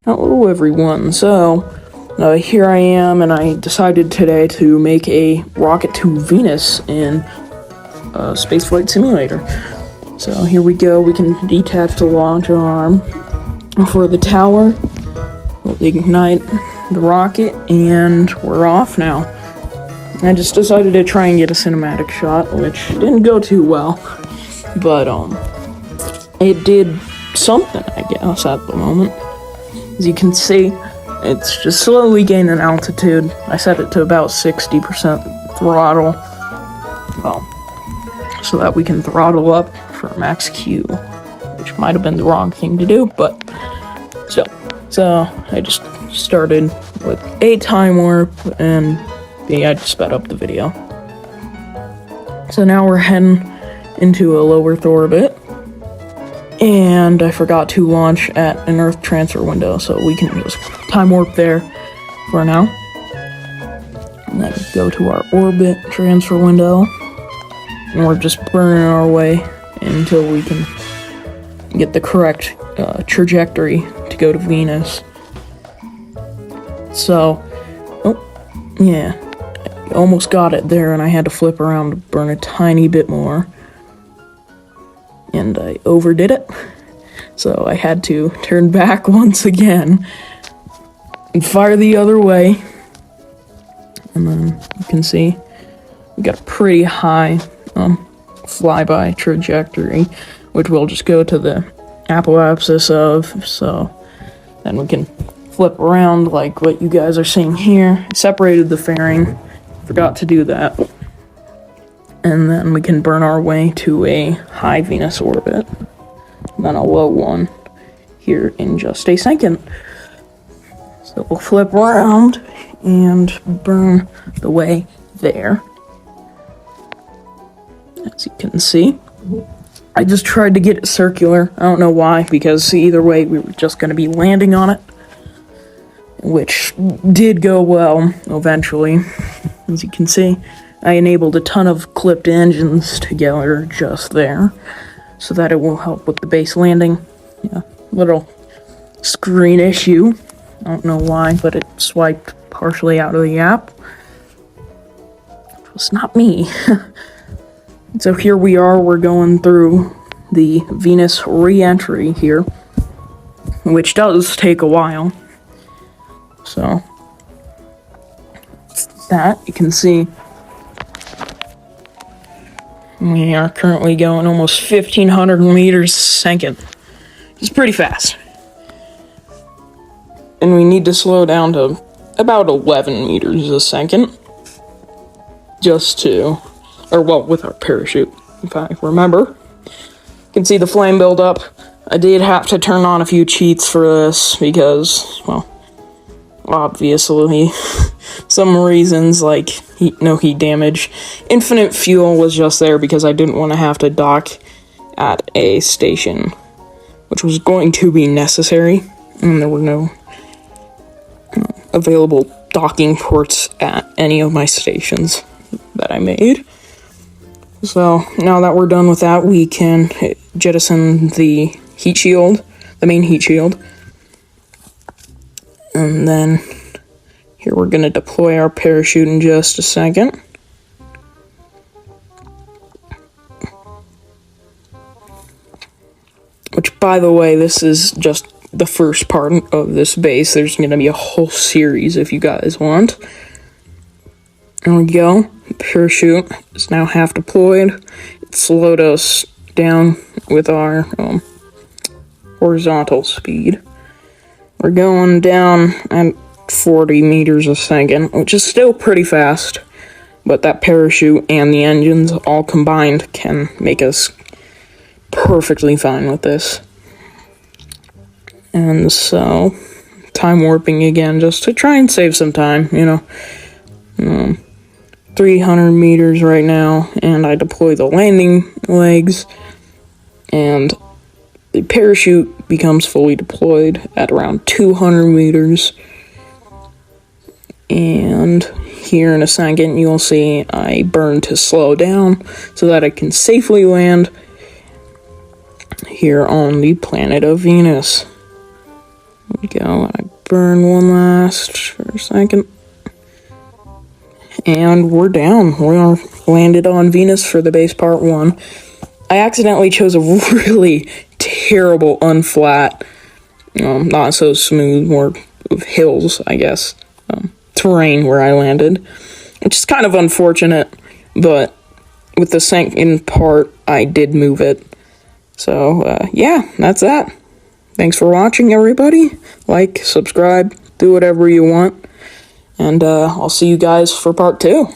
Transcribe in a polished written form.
Hello everyone, so here I am, and I decided today to make a rocket to Venus in Spaceflight Simulator. So here we go. We can detach the launch arm for the tower. We'll ignite the rocket, and we're off now. I just decided to try and get a cinematic shot, which didn't go too well, but it did something, I guess, at the moment. As you can see, it's just slowly gaining altitude. I set it to about 60% throttle, so that we can throttle up for max Q, which might have been the wrong thing to do, but still. So I just started with a time warp, and I just sped up the video. So now we're heading into a low Earth orbit. And I forgot to launch at an Earth transfer window, so we can just time warp there for now. And then go to our orbit transfer window. And we're just burning our way until we can get the correct trajectory to go to Venus. So, yeah, I almost got it there, and I had to flip around to burn a tiny bit more. And I overdid it, so I had to turn back once again and fire the other way. And then you can see we got a pretty high flyby trajectory, which we'll just go to the apoapsis of, so then we can flip around like what you guys are seeing here. I separated the fairing, forgot to do that. And then we can burn our way to a high Venus orbit, then a low one here in just a second. So we'll flip around and burn the way there. As you can see, I just tried to get it circular. I don't know why, because either way we were just going to be landing on it, which did go well eventually, as you can see. I enabled a ton of clipped engines together just there, so that it will help with the base landing. Yeah, little screen issue. I don't know why, but it swiped partially out of the app. It was not me. So here we are, we're going through the Venus re-entry here, which does take a while. So, that, you can see, we are currently going almost 1,500 meters a second. It's pretty fast. And we need to slow down to about 11 meters a second. Just to, with our parachute, if I remember. You can see the flame build up. I did have to turn on a few cheats for this because, obviously, some reasons like no heat damage. Infinite fuel was just there because I didn't want to have to dock at a station, which was going to be necessary, and there were no available docking ports at any of my stations that I made. So now that we're done with that, we can jettison the heat shield, the main heat shield, and then here we're going to deploy our parachute in just a second. Which, by the way, this is just the first part of this base. There's going to be a whole series if you guys want. There we go. The parachute is now half deployed. It slowed us down with our horizontal speed. We're going down at 40 meters a second, which is still pretty fast, but that parachute and the engines all combined can make us perfectly fine with this. And so, time warping again, just to try and save some time, 300 meters right now, and I deploy the landing legs, and the parachute becomes fully deployed at around 200 meters. And here in a second, you'll see I burn to slow down so that I can safely land here on the planet of Venus. There we go. I burn one last for a second. And we're down. We're landed on Venus for the base part 1. I accidentally chose a really terrible unflat, not so smooth, more of hills, I guess, terrain where I landed, which is kind of unfortunate, but with the second part, I did move it. So, yeah, that's that. Thanks for watching, everybody. Like, subscribe, do whatever you want, and I'll see you guys for part 2.